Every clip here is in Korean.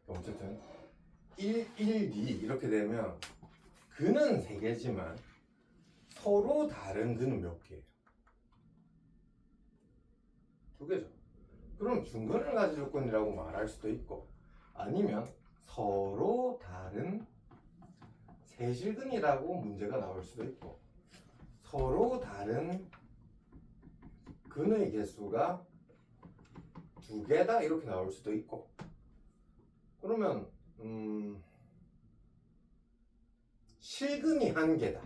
어쨌든 1, 1, 2 이렇게 되면 근은 3개지만 서로 다른 근은 몇 개예요? 2개죠. 그럼 중근을 가진 조건이라고 말할 수도 있고, 아니면 서로 다른 세실근이라고 문제가 나올 수도 있고, 서로 다른 근의 개수가 2개다 이렇게 나올 수도 있고. 그러면 실근이 1개다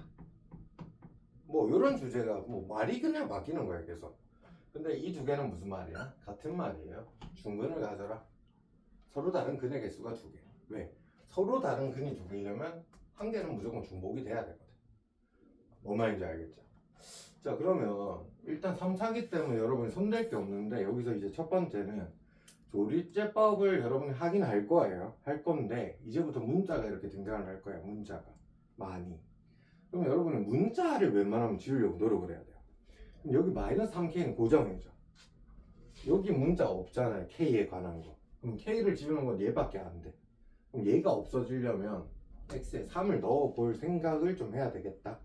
뭐 이런 주제가 뭐 말이 그냥 바뀌는 거예요 계속. 근데 이 2개는 무슨 말이야? 같은 말이에요. 중근을 가져라. 서로 다른 근의 개수가 2개. 왜? 서로 다른 근이 2개려면 1개는 무조건 중복이 돼야 되거든. 뭔 말인지 알겠죠? 자, 그러면 일단 3차기 때문에 여러분이 손댈 게 없는데, 여기서 이제 첫 번째는 조리제법을 여러분이 하긴 할 거예요. 할 건데 이제부터 문자가 이렇게 등장을 할 거예요. 문자가 많이. 그럼 여러분은 문자를 웬만하면 지우려고 노력을 해야 돼요. 그럼 여기 마이너스 3K는 고정이죠. 여기 문자 없잖아요. K에 관한 거. 그럼 K를 지우는 건 얘밖에 안 돼. 그럼 얘가 없어지려면 X에 3을 넣어 볼 생각을 좀 해야 되겠다.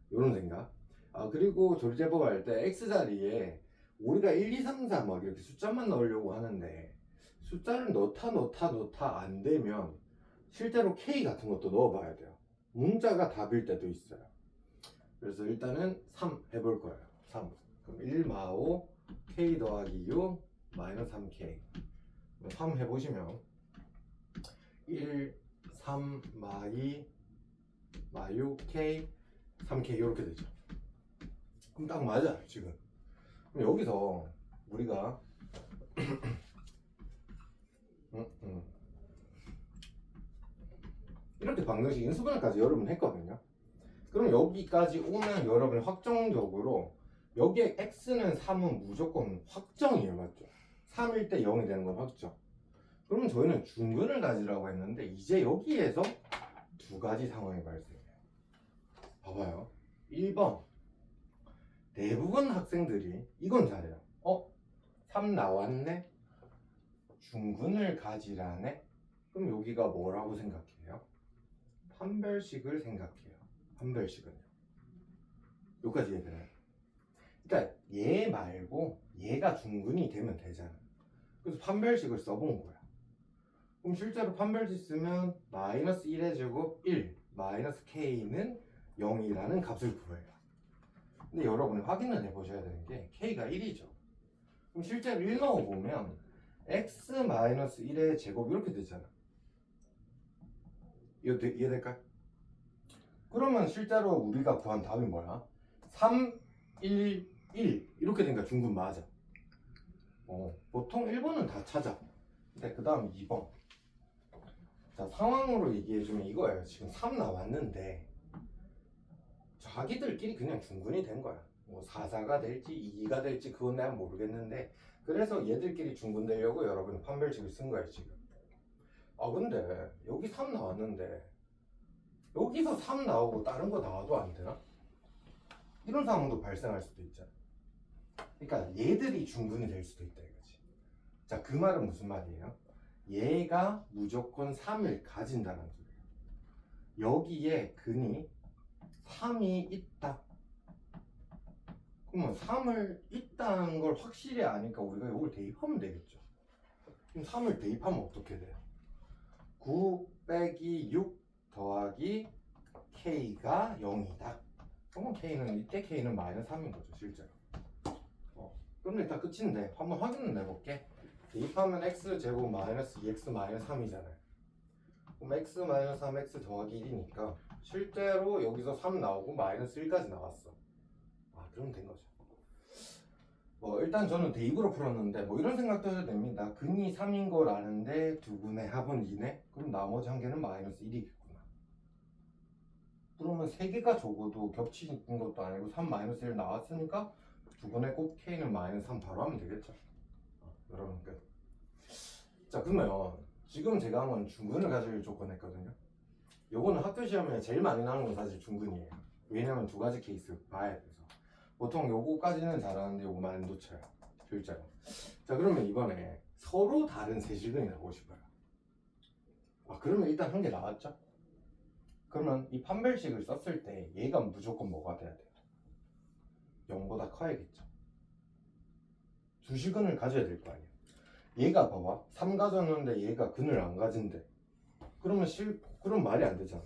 이런 생각. 아, 그리고 조리제법 할 때 X자리에 우리가 1, 2, 3, 4 막 이렇게 숫자만 넣으려고 하는데, 숫자를 넣다 안 되면 실제로 K 같은 것도 넣어봐야 돼요. 문자가 답일 때도 있어요. 그래서 일단은 3 해볼 거예요. 3. 그럼 1 마오 K 더하기 6 마이너스 3K. 3 해보시면 1, 3, 마2, 마6K, 3K 이렇게 되죠. 그럼 딱 맞아요 지금. 그럼 여기서 우리가 이렇게 방정식 인수분해까지 여러분 했거든요. 그럼 여기까지 오면 여러분 확정적으로 여기에 x는 3은 무조건 확정이에요. 맞죠? 3일 때 0이 되는 건 확정. 그러면 저희는 중근을 가지라고 했는데, 이제 여기에서 2가지 상황이 발생해요. 봐봐요. 1번 대부분 학생들이 이건 잘해요. 3 나왔네? 중근을 가지라네? 그럼 여기가 뭐라고 생각해요? 판별식을 생각해요. 판별식은요. 여기까지 이해되나요? 그러니까 얘 말고 얘가 중근이 되면 되잖아. 그래서 판별식을 써본 거야. 그럼 실제로 판별식 쓰면 마이너스 1의 제곱 1 마이너스 k는 0이라는 값을 구해요. 근데 여러분이 확인을 해보셔야 되는 게 k가 1이죠. 그럼 실제로 1 넣어보면 x 마이너스 1의 제곱 이렇게 되잖아. 이해될까요? 그러면 실제로 우리가 구한 답이 뭐야? 3, 1, 1 이렇게 되니까 중근 맞아. 보통 1번은 다 찾아. 근데 그 다음 2번. 자, 상황으로 얘기해주면 이거예요. 지금 3 나왔는데 자기들끼리 그냥 중근이 된 거야. 뭐 4, 4가 될지 2가 될지 그건 내가 모르겠는데, 그래서 얘들끼리 중근되려고 여러분 판별식을 쓴 거야 지금. 아, 근데 여기 3 나왔는데 여기서 3 나오고 다른 거 나와도 안 되나? 이런 상황도 발생할 수도 있잖아. 그러니까 얘들이 중근이 될 수도 있다 이거지. 자, 그 말은 무슨 말이에요? 얘가 무조건 3을 가진다는 소리예요. 여기에 근이 3이 있다. 그러면 3을 있다는 걸 확실히 아니까 우리가 이걸 대입하면 되겠죠. 그럼 3을 대입하면 어떻게 돼요? 9 빼기 6 더하기 k가 0이다. 그러면 k는 이때 k는 마이너스 3인 거죠 실제로. 그럼 일단 끝인데 한번 확인을 해볼게. 대입하면 x 제곱 마이너스 2x 마이너스 3이잖아요. 그럼 x 마이너스 3x 더하기 1이니까 실제로 여기서 3 나오고 마이너스 1까지 나왔어. 그럼 된 거죠. 일단 저는 대입으로 풀었는데 뭐 이런 생각도 해도 됩니다. 근이 3인 걸 아는데 2분의 합은 2네? 그럼 나머지 한 개는 마이너스 1이겠구나. 그러면 3개가 적어도 겹치는 것도 아니고 3 마이너스 1 나왔으니까 2분의 곱 k는 마이너스 3 바로 하면 되겠죠. 여러분 끝. 자, 그러면 지금 제가 한 건 중근을 가질 조건 했거든요. 요거는 학교 시험에 제일 많이 나오는 건 사실 중근이에요. 왜냐면 2가지 케이스 봐야 돼서. 보통 요거까지는 잘하는데 요거 많이 놓쳐요 실제로. 자, 그러면 이번에 서로 다른 세실근이 나오고 싶어요. 그러면 일단 한 개 나왔죠? 그러면 이 판별식을 썼을 때 얘가 무조건 뭐가 돼야 돼요? 0보다 커야겠죠. 주식근을 가져야 될 거 아니야. 얘가 봐봐 3 가졌는데 얘가 근을 안 가진대. 그럼 말이 안 되잖아.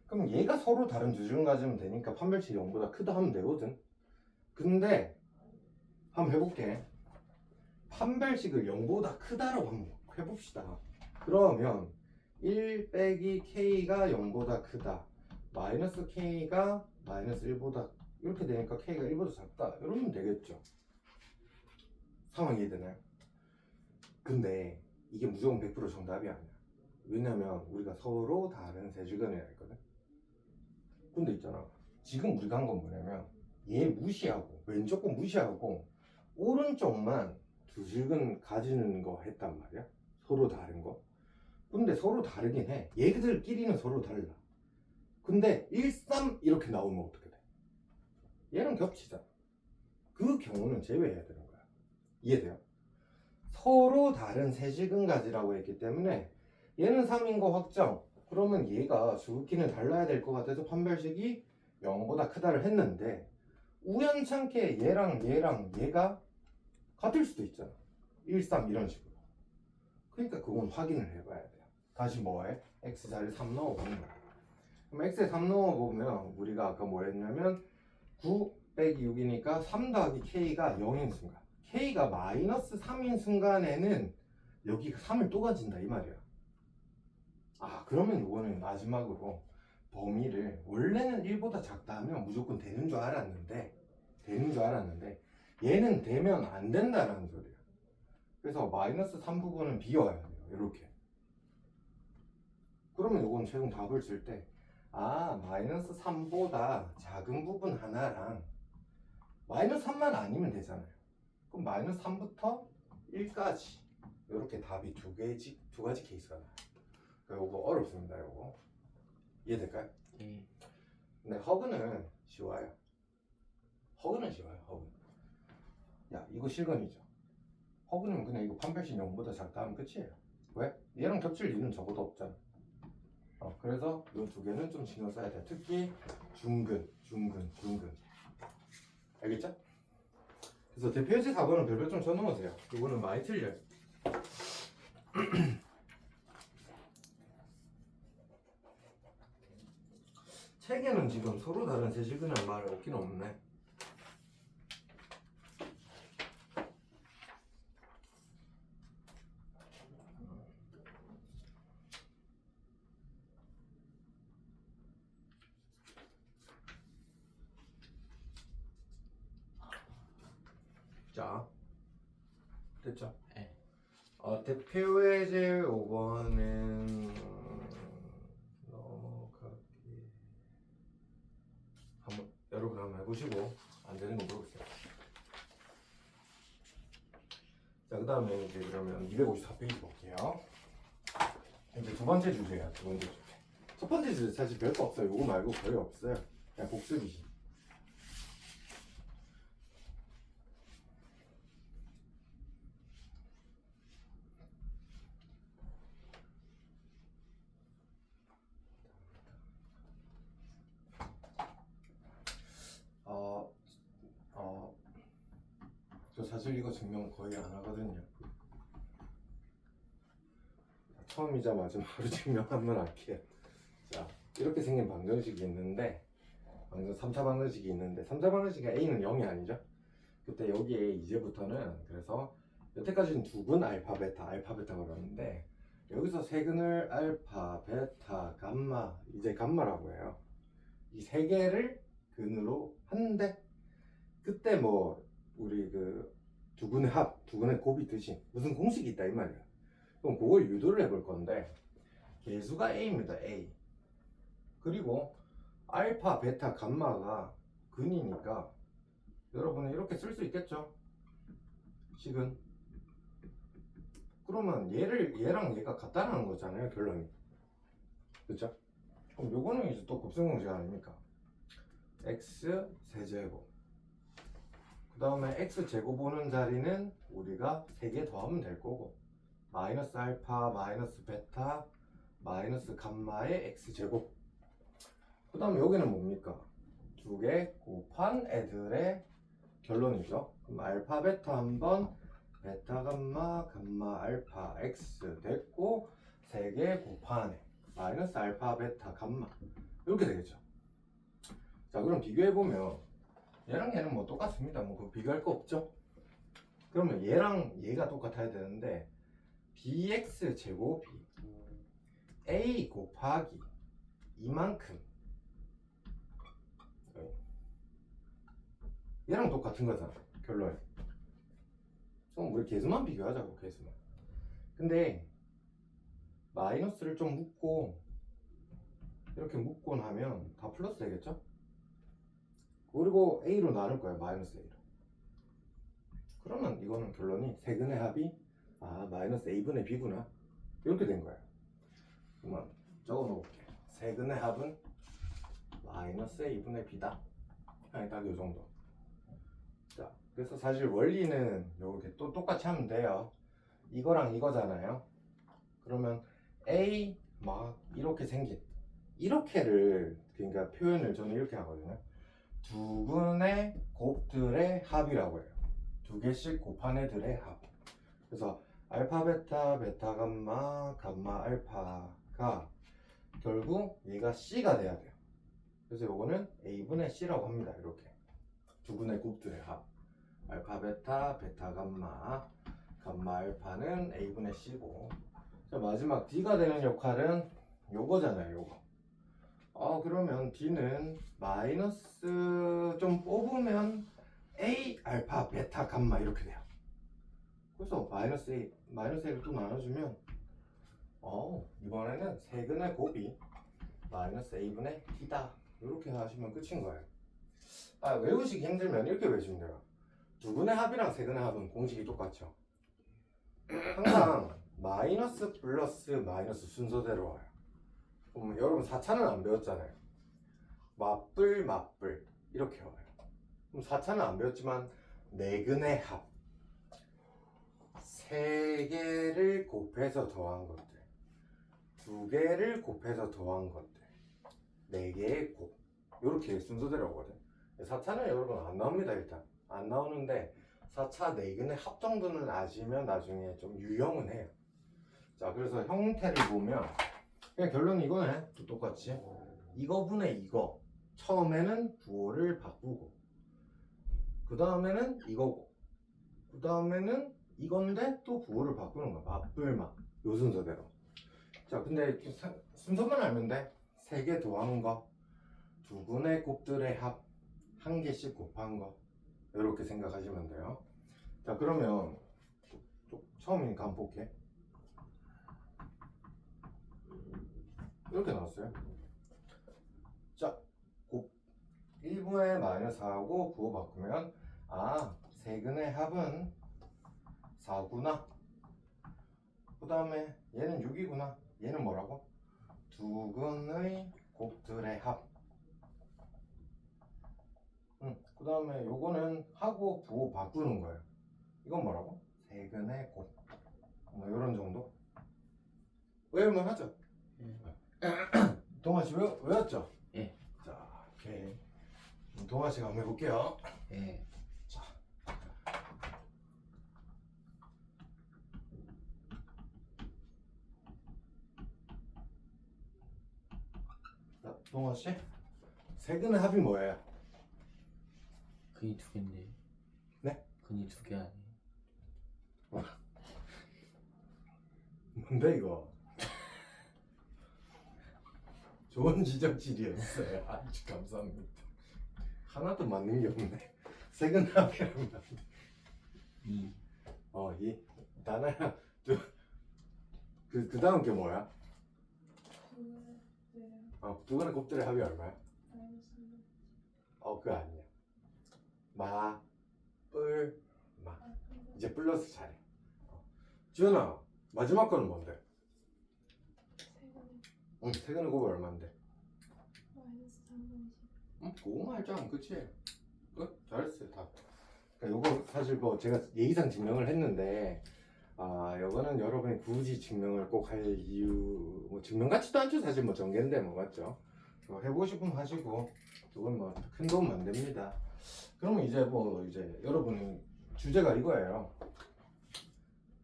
그럼 얘가 서로 다른 주식을 가지면 되니까 판별식이 0보다 크다 하면 되거든. 근데 한번 해볼게. 판별식을 0보다 크다라고 한번 해봅시다. 그러면 1 빼기 k가 0보다 크다, 마이너스 k가 마이너스 1보다 이렇게 되니까 k가 1보다 작다 이러면 되겠죠. 상황이 이해되나요? 근데 이게 무조건 100% 정답이 아니야. 왜냐면 우리가 서로 다른 세제곱을 했거든. 근데 있잖아, 지금 우리가 한 건 뭐냐면 얘 무시하고 왼쪽 거 무시하고 오른쪽만 두 식은 가지는 거 했단 말이야. 서로 다른 거. 근데 서로 다르긴 해. 얘들끼리는 서로 달라. 근데 1, 3 이렇게 나오면 어떻게 돼? 얘랑 겹치잖아. 그 경우는 제외해야 되는 거야. 이해돼요? 서로 다른 세식은 가지라고 했기 때문에 얘는 3인 거 확정. 그러면 얘가 주기는 달라야 될 것 같아서 판별식이 0보다 크다를 했는데 우연찮게 얘랑 얘가 같을 수도 있잖아. 1, 3 이런 식으로. 그러니까 그건 확인을 해봐야 돼요. 다시 뭐해? x자리 3 넣어보는 거야. 그럼 x에 3 넣어보면 우리가 아까 뭐 했냐면 9 빼기 6이니까 3 더하기 k가 0인 순간, k가 마이너스 3인 순간에는 여기가 3을 또 가진다 이 말이야. 그러면 이거는 마지막으로 범위를 원래는 1보다 작다 하면 무조건 되는 줄 알았는데 얘는 되면 안 된다라는 소리야. 그래서 마이너스 3 부분은 비워야 돼요. 이렇게. 그러면 이건 최종 답을 쓸 때 마이너스 3보다 작은 부분 하나랑 마이너스 3만 아니면 되잖아요. 그럼 마이너스 3부터 1까지 이렇게 답이 두 가지 케이스가 나요. 그러니까 이거 어렵습니다. 이거 이해될까요? 네. 근데 허그는 쉬워요. 허그는 쉬워요. 허그. 야 이거 실건이죠. 허그는 그냥 이거 판별식 0보다 작다 하면 끝이에요. 왜? 얘랑 겹칠 일은 적어도 없잖아. 그래서 이 두 개는 좀 신경 써야 돼. 특히 중근. 알겠죠? 그래서 대표유지 4번은 별표 좀 쳐놓으세요. 이거는 많이 틀려요. 책에는 지금 서로 다른 세식은할 말 없긴 없네. 자, 됐죠? 네. 대표예제 5번은 넘어가기. 여러분 한번 해보시고 안 되는 거 물어보세요. 자, 그 다음에 이제 그러면 254페이지 볼게요. 이제 두 번째 주제야. 첫 번째 주제 사실 별거 없어요. 이거 말고 거의 없어요. 그냥 복습이지. 저 사실 이거 증명 거의 안 하거든요. 처음이자 마지막으로 증명하면 할게요. 자, 이렇게 생긴 방정식이 있는데 3차 방정식이 있는데 3차 방정식이 A는 0이 아니죠? 그때 여기에 이제부터는 그래서 여태까지는 두근 알파 베타가 그러는데 여기서 세근을 알파, 베타, 감마, 이제 감마라고 해요. 이 세 개를 근으로 하는데 그때 뭐 우리 그 두근의 합, 두근의 곱이 듯이 무슨 공식이 있다 이 말이야. 그럼 그걸 유도를 해볼 건데 개수가 A입니다. A. 그리고 알파, 베타, 감마가 근이니까 여러분은 이렇게 쓸 수 있겠죠? 식은. 그러면 얘랑 얘가 같다는 거잖아요. 결론이. 그쵸? 그럼 요거는 이제 또 곱셈공식 아닙니까? x 세제곱. 그 다음에 x 제곱 오는 자리는 우리가 3개 더하면 될 거고 마이너스 알파, 마이너스 베타, 마이너스 감마의 x제곱. 그 다음에 여기는 뭡니까? 두 개 곱한 애들의 결론이죠. 그럼 알파 베타 한번 베타 감마 감마 알파 x 됐고 세 개 곱한 애 마이너스 알파 베타 감마 이렇게 되겠죠. 자 그럼 비교해보면 얘랑 얘는 뭐 똑같습니다. 뭐 그거 비교할 거 없죠. 그러면 얘랑 얘가 똑같아야 되는데 bx 제곱이 a 곱하기 이만큼 얘랑 똑같은 거잖아 결론이. 그럼 우리 개수만 비교하자고 개수만. 근데 마이너스를 좀 묶고 이렇게 묶고 나면 다 플러스 되겠죠? 그리고 a로 나눌 거야 마이너스 a로. 그러면 이거는 결론이 세근의 합이 마이너스 a분의 b구나 이렇게 된 거야. 그러면 적어 놓을게. 세근의 합은 마이너스 a분의 b다. 아니 딱 요 정도. 자 그래서 사실 원리는 이렇게 또 똑같이 하면 돼요. 이거랑 이거잖아요. 그러면 a 막 이렇게 생긴 이렇게를 그러니까 표현을 저는 이렇게 하거든요. 두 분의 곱들의 합이라고 해요. 두 개씩 곱한 애들의 합. 그래서 알파 베타 베타 감마 감마 알파가 결국 얘가 c가 돼야 돼요. 그래서 요거는 a분의 c라고 합니다. 이렇게 두 분의 곱들의 합. 알파 베타 베타 감마 감마 알파는 a분의 c고. 자 마지막 d가 되는 역할은 요거잖아요. 요거. 그러면 d는 마이너스 좀 뽑으면 a 알파 베타 감마 이렇게 돼요. 그래서 마이너스 a를 또 나눠주면 이번에는 세근의 곱이 마이너스 a분의 d다 이렇게 하시면 끝인 거예요. 외우시기 힘들면 이렇게 외우시면 돼요. 두 분의 합이랑 세근의 합은 공식이 똑같죠. 항상 마이너스 플러스 마이너스 순서대로 와요. 여러분 4차는 안 배웠잖아요. 맞불 맞불 이렇게 와요. 그럼 4차는 안 배웠지만 네근의 합 3개를 곱해서 더한 것들 2개를 곱해서 더한 것들 4개의 곱 이렇게 순서대로 오거든. 4차는 여러분 안 나옵니다. 일단 안 나오는데 4차 네근의 합 정도는 아시면 나중에 좀 유형은 해요. 자 그래서 형태를 보면 그냥 결론은 이거네. 똑같이 이거분의 이거 처음에는 부호를 바꾸고 그 다음에는 이거고 그 다음에는 이건데 또 부호를 바꾸는 거야. 맞불맞 요 순서대로. 자 근데 순서만 알면 돼. 3개 더한 거 두 분의 곱들의 합 1개씩 곱한 거 이렇게 생각하시면 돼요. 자 그러면 처음이니까 한번 볼게. 이렇게 나왔어요. 자, 1분의 마이너스 4하고 부호 바꾸면 세근의 합은 4구나. 그 다음에 얘는 6이구나. 얘는 뭐라고? 두 근의 곱들의 합. 그 다음에 요거는 하고 부호 바꾸는 거예요. 이건 뭐라고? 세근의 곱. 뭐 요런 정도? 외우면 하죠? 동아 씨 외웠죠? 예. 자, 오케이. 동아 씨가 한번 해볼게요. 예. 자, 동아 씨, 세근의 합이 뭐예요? 근이 2개인데. 네? 근이 2개 아니에요? 뭔데 이거? 좋은 지적질이었어요. 아주 감사합니다. 하나도 맞는 게 없네. 세근의 합이라면 안 돼. 2. 이 나나야, 그 다음 게 뭐야? 두 번의 곱들의 합이 얼마야? 그거 아니야. 뿔, 이제 플러스 차례. 지연아, 마지막 거는 뭔데? 세근의 곱이 얼마인데? 그거만 알잖아, 그치? 잘했어요, 다. 그러니까 요거 사실 제가 예의상 증명을 했는데 아, 이거는 여러분이 굳이 증명을 꼭 할 이유, 뭐 증명 같지도 않죠. 사실 뭐 전개인데 뭐 맞죠? 해보고 싶으면 하시고, 이건 뭐 큰 도움 안 됩니다. 그러면 이제 뭐 이제 여러분이 주제가 이거예요.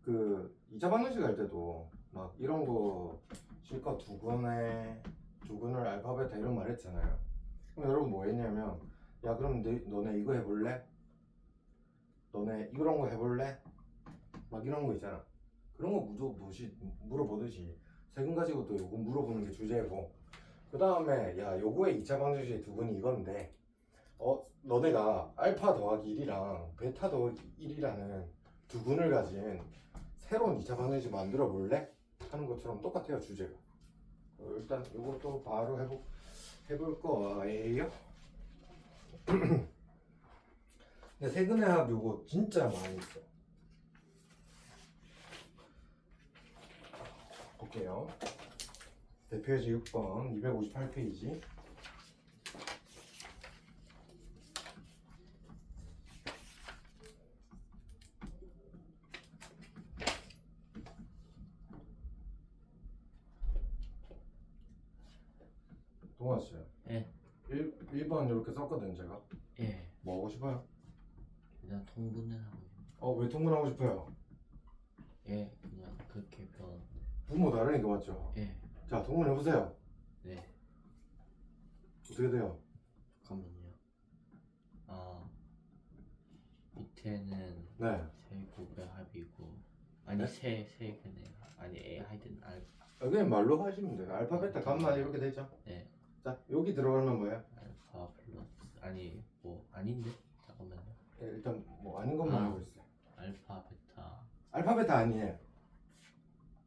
그 2차 방정식 할 때도 막 이런 거 실컷 두근을 알파 베타 이런 말 했잖아요. 그럼 여러분 뭐 했냐면, 야 그럼 너네 이거 해볼래? 너네 이런 거 해볼래? 막 이런 거 있잖아. 그런 거 물어보듯이 세금 가지고 또 요거 물어보는 게 주제고, 그 다음에 야 요거의 2차 방정식의 두근이 이건데 너네가 알파 더하기 1이랑 베타 더하기 1이라는 두근을 가진 새로운 2차 방정식 만들어 볼래? 하는 것처럼 똑같아요, 주제가. 일단 요것도 바로 해볼 거예요. 근데 세근의 합 요거 진짜 많이 있어. 볼게요. 대표지 6번 258페이지. 동아씨, 예. 1번 이렇게 썼거든 제가. 예. 뭐 하고 싶어요? 그냥 통분을 하고 있는. 왜 통분하고 싶어요? 예. 그냥 그렇게 배웠는데. 부모 다르니까 맞죠? 예. 자, 통분해보세요. 네. 어떻게 돼요? 잠깐만요. 아 밑에는 네. 세곱의 합이고 아니 네? 세근의 아니 하여튼 그냥 말로 하시면 돼요. 알파, 베타, 감마 이렇게 되죠? 네. 자, 여기 들어가면 뭐예요? 알파 플러스 아니 뭐 아닌데 잠깐만요. 일단 뭐 아닌 것만 하고 있어요. 알파 베타 알파, 베타 아니에요.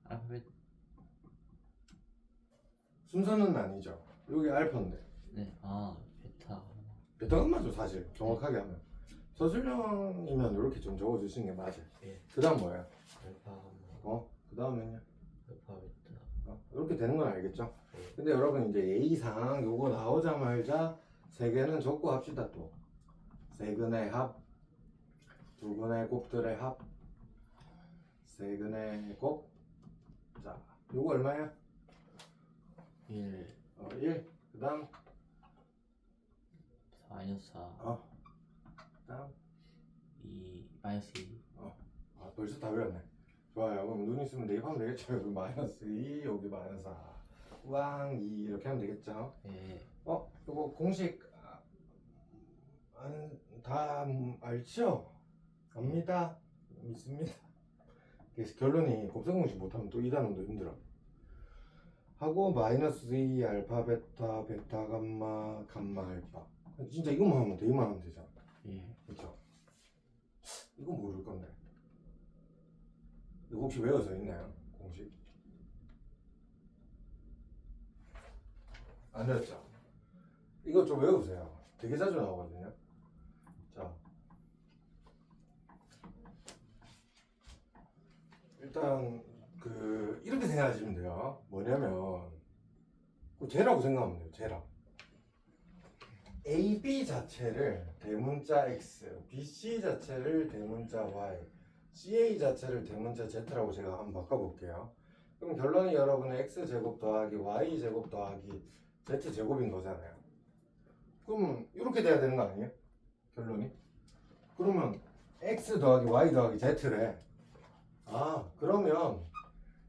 알파 베타 순서는 아니죠. 여기 알파인데. 네. 베타 베타가 맞죠, 사실. 정확하게 하면. 서술형이면 이렇게 좀 적어주시는 게 맞아요. 예. 그 다음 뭐예요? 알파 그 다음엔요? 알파 베타 이렇게 되는 건 알겠죠? 네. 근데 여러분 이제 A상 요거 나오자마자 세 개는 적고 합시다 또. 세근의 합, 두근의 곱들의 합, 세근의 곱. 자, 요거 얼마야? 1 1. 그 다음, 4 마이너스 4 그 다음. 2 마이너스 2 벌써 다 외웠네. 좋아요. 그럼 눈 있으면 대입하면 되겠죠. 여기 마이너스 2, 여기 마이너스 4. 우왕 2 이렇게 하면 되겠죠. 예. 요거 공식 다 알죠? 압니다. 믿습니다. 그래서 결론이 곱셈 공식 못하면 또 이 단원도 힘들어. 하고 마이너스 2 알파 베타 베타 감마 감마 알파. 진짜 이것만 하면 돼. 이것만 하면 되잖아. 예. 그렇죠? 이거 모를 건데. 이거 혹시 외워서 있나요? 공식? 안 외웠죠? 이거 좀 외우세요. 되게 자주 나오거든요. 자, 일단 이렇게 생각하시면 돼요. 뭐냐면 쟤라고 생각하면 돼요. 쟤라. AB 자체를 대문자 X, BC 자체를 대문자 Y, CA 자체를 대문자 Z라고 제가 한번 바꿔볼게요. 그럼 결론이 여러분의 X제곱 더하기 Y제곱 더하기 Z제곱인 거잖아요. 그럼 이렇게 돼야 되는 거 아니에요? 결론이? 그러면 X 더하기 Y 더하기 Z래. 그러면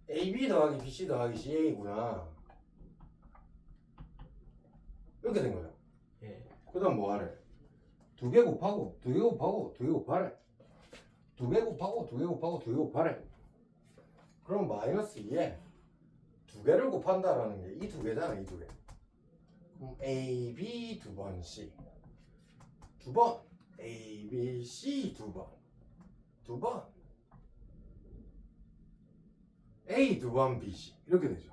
AB 더하기 BC 더하기 CA구나. 이렇게 된 거죠. 예. 그 다음 뭐 하래? 2개 곱하고 2개 곱하고 2개 곱하래. 2개 곱하고 2개 곱하고 2개 곱하래. 그럼 마이너스 2에 2개를 곱한다라는 게 이 2개잖아. 이 2개. 그럼 A, B 2번 C 2번 A, B, C 2번 2번 A 2번 B, C 이렇게 되죠.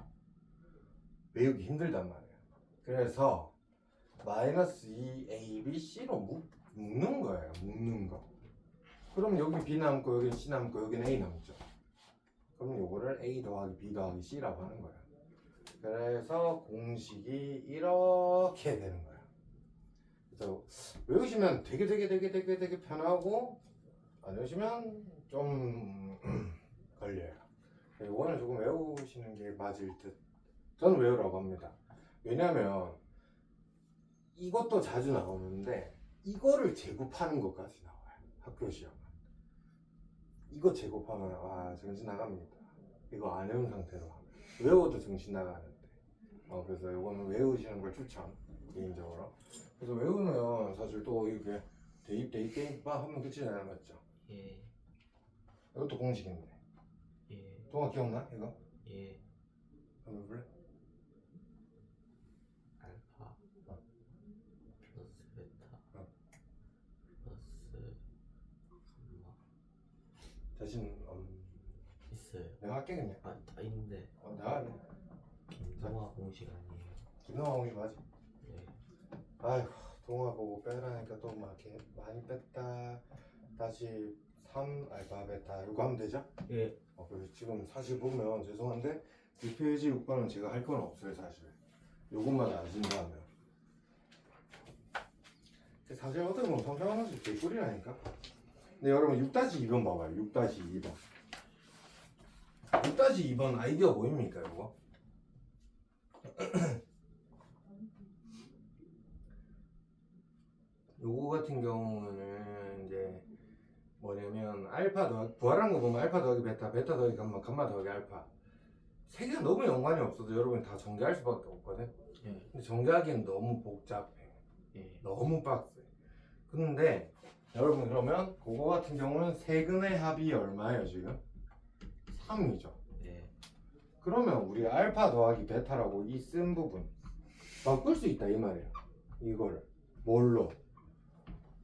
외우기 힘들단 말이에요. 그래서 마이너스 2 A, B, C로 묶는 거예요. 묶는 거. 그럼 여기 B 남고 여기 C 남고 여기는 A 남죠. 그럼 요거를 A 더하기 B 더하기 C라고 하는 거예요. 그래서 공식이 이렇게 되는 거예요. 그래서 외우시면 되게 편하고 안 외우시면 좀 걸려요. 이거는 조금 외우시는 게 맞을 듯. 저는 외우라고 합니다. 왜냐면 이것도 자주 나오는데 이거를 제곱하는 것까지 나와요. 학교 시험은. 이거 제곱하면 정신 나갑니다. 이거 안 외운 상태로 하면 외워도 정신 나가는데. 그래서 이거는 외우시는 걸 추천 개인적으로. 그래서 외우면 사실 또 이렇게 대입 막 하면 끝이잖아요, 맞죠? 예. 이것도 공식인데. 예. 동아 기억나? 이거? 예. 한번 볼래? 알파 플러스 베타 어. 플러스 감마 자신 있어요. 내가 할게 그냥. 다 있는데 내가 할게. 김동화 공식 아니에요. 김동아 공식 맞지? 네. 아이고 동아 보고 빼라니까 또 막 이렇게 많이 뺐다. 다시 3 알파 베타 이거 하면 되죠? 예. 그래서 지금 사실 보면 죄송한데 이 페이지 6번은 제가 할 건 없어요 사실. 요것만 아신다면. 사실 어떻게 보면 성장하면서 개꿀이라니까. 근데 여러분 6-2번 봐봐요. 6-2번. 6-2번 아이디어 보입니까 이거? 요거 같은 경우는 이제 뭐냐면 알파 더하기 부활한 거 보면 알파 더하기 베타, 베타 더하기 감마, 감마 더하기 알파 세 개가 너무 연관이 없어도 여러분이 다 전개할 수밖에 없거든. 예. 근데 전개하기엔 너무 복잡해. 예. 너무 빡세. 근데 여러분 그러면 그거 같은 경우는 세근의 합이 얼마예요 지금? 3이죠. 예. 그러면 우리 알파 더하기 베타라고 이 쓴 부분 바꿀 수 있다 이 말이에요. 이거를 뭘로?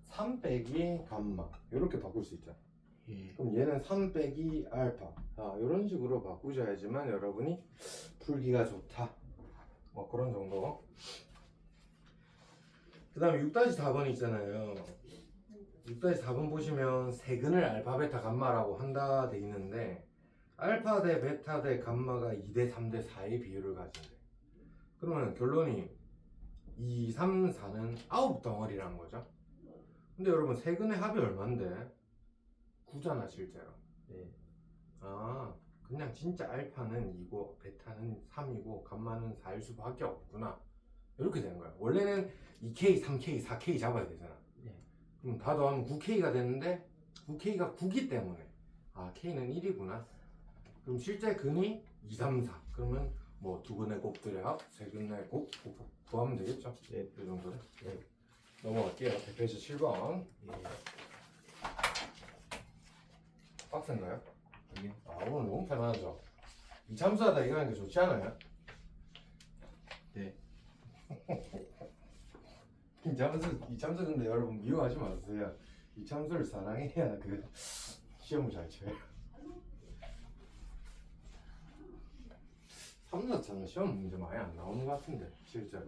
3 빼기 감마 이렇게 바꿀 수 있죠. 예. 그럼 얘는 3 빼기 알파 이런 식으로 바꾸셔야지만 여러분이 풀기가 좋다. 뭐 그런 정도. 그 다음에 6-4번 있잖아요. 6-4번 보시면 세근을 알파 베타 감마라고 한다 돼 있는데 알파 대 베타 대 감마가 2대 3대 4의 비율을 가진대. 그러면 결론이 2, 3, 4는 9덩어리라는 거죠. 근데 여러분 세근의 합이 얼만데? 9잖아 실제로. 네. 그냥 진짜 알파는 2고 베타는 3이고 감마는 4일 수밖에 없구나. 이렇게 되는 거야. 원래는 2K, 3K, 4K 잡아야 되잖아. 네. 그럼 다 더하면 9K가 되는데 9K가 9기 때문에 K는 1이구나. 그럼 실제 근이 2, 3, 4. 그러면 뭐 두 근의 곱들의 합, 세 근의 곱 구하면 되겠죠? 네. 이 정도는. 네. 넘어갈게요. 대표에서 7번. 예. 빡센가요? 아니요. 오늘 너무 편하죠? 이참수하다 이거 하는 게 좋지 않아요? 네. 이참수 근데 여러분 미워하지 마세요. 이참수를 사랑해야 그 시험을 잘 쳐요. 3, 4차는 시험 문제 많이 안 나오는 것 같은데 실제로.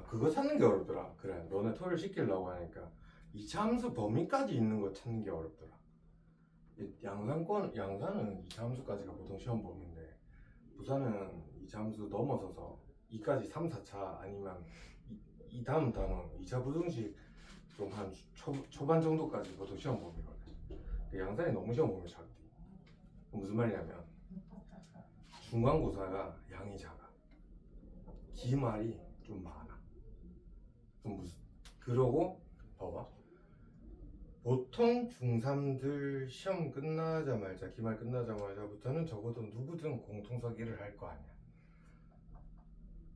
그거 찾는 게 어렵더라. 그래 너네 토요일 시키려고 하니까 이차함수 범위까지 있는 거 찾는 게 어렵더라. 양산은 이차함수까지가 보통 시험 범위인데 부산은 이차함수 넘어서서 2까지 3, 4차 아니면 이 다음 단원 2차 부등식 좀 한 초반 정도까지 보통 시험 범위거든. 양산이 너무 시험 범위 작지. 무슨 말이냐면 중간고사가 양이 작아. 기말이 좀 많아. 그러고 봐봐. 보통 중3들 시험 끝나자마자 기말 끝나자마자부터는 적어도 누구든 공통수학 1을 할 거 아니야.